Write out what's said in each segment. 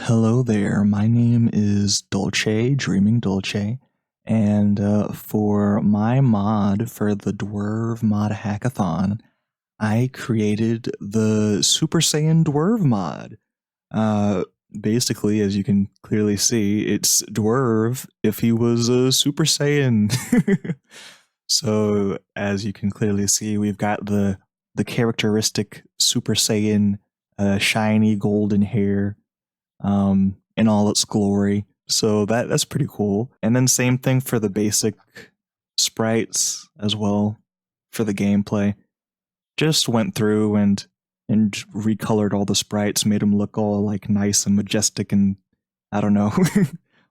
Hello there, my name is Dolce, Dreaming Dolce, and for my mod for the Dwerve mod hackathon, I created the Super Saiyan Dwerve mod. Uh, Basically, as you can clearly see, it's Dwerve if he was a Super Saiyan. So, as you can clearly see, we've got the characteristic Super Saiyan shiny golden hair in all its glory. So that's pretty cool. And then same thing for the basic sprites as well for the gameplay. Just went through and recolored all the sprites, made them look all like nice and majestic and I don't know,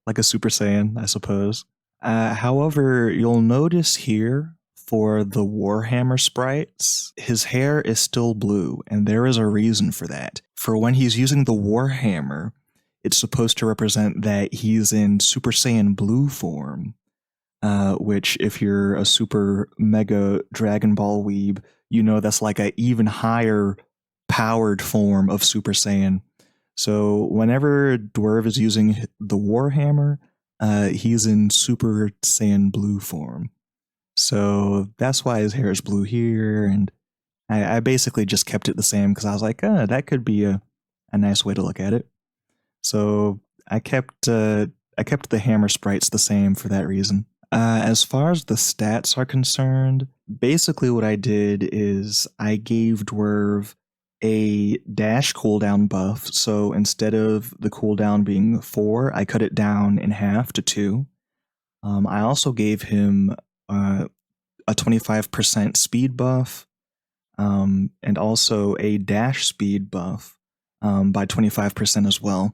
like a Super Saiyan, I suppose. However, you'll notice here for the Warhammer sprites, his hair is still blue, and there is a reason for that. For when he's using the Warhammer, it's supposed to represent that he's in Super Saiyan blue form, which if you're a super mega Dragon Ball weeb, you know that's like an even higher powered form of Super Saiyan. So whenever Dwerve is using the Warhammer, he's in Super Saiyan blue form. So that's why his hair is blue here, and I basically just kept it the same because I was like, that could be a nice way to look at it. So I kept the hammer sprites the same for that reason. As far as the stats are concerned, basically what I did is I gave Dwerve a dash cooldown buff. So instead of the cooldown being 4, I cut it down in half to 2. I also gave him a 25% speed buff, and also a dash speed buff by 25% as well.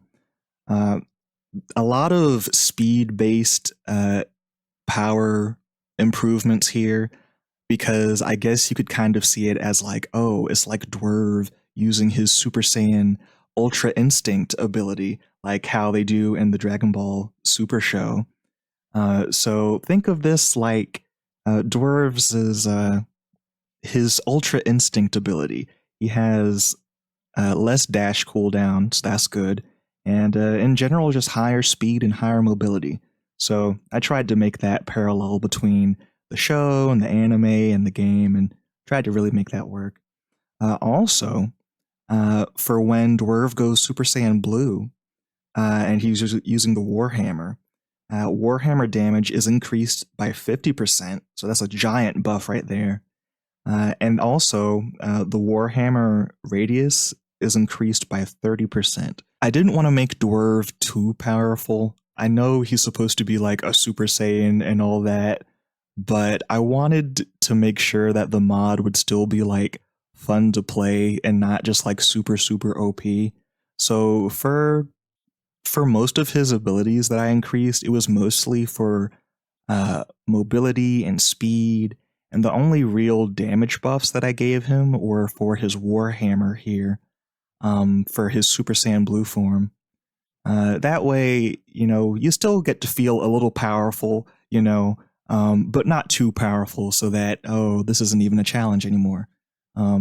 A lot of speed-based power improvements here, because I guess you could kind of see it as like, oh, it's like Dwerve using his Super Saiyan Ultra Instinct ability, like how they do in the Dragon Ball Super Show. So think of this like Dwerve's is his Ultra Instinct ability. He has less dash cooldown, so that's good, and in general just higher speed and higher mobility. So I tried to make that parallel between the show and the anime and the game, and tried to really make that work. Also, for when Dwerve goes Super Saiyan Blue, and he's using the Warhammer, Warhammer damage is increased by 50%, so that's a giant buff right there. And also, the Warhammer radius is increased by 30%. I didn't want to make Dwerve too powerful. I know he's supposed to be like a Super Saiyan and all that, but I wanted to make sure that the mod would still be like fun to play and not just like super OP. So for most of his abilities that I increased, it was mostly for mobility and speed, and the only real damage buffs that I gave him were for his Warhammer here, for his Super Saiyan Blue form. That way, you know, you still get to feel a little powerful, you know, but not too powerful so that, oh, this isn't even a challenge anymore.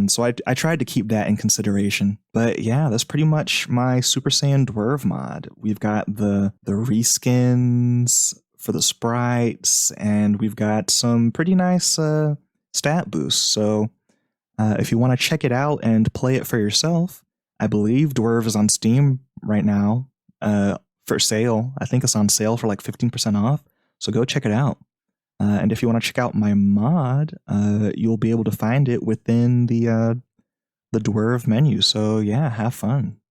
So I tried to keep that in consideration. But yeah, that's pretty much my Super Saiyan Dwerve mod. We've got the reskins for the sprites, and we've got some pretty nice stat boosts. So if you want to check it out and play it for yourself, I believe Dwerve is on Steam right now for sale. I think it's on sale for like 15% off. So go check it out. And if you want to check out my mod, you'll be able to find it within the Dwerve menu. So yeah, have fun.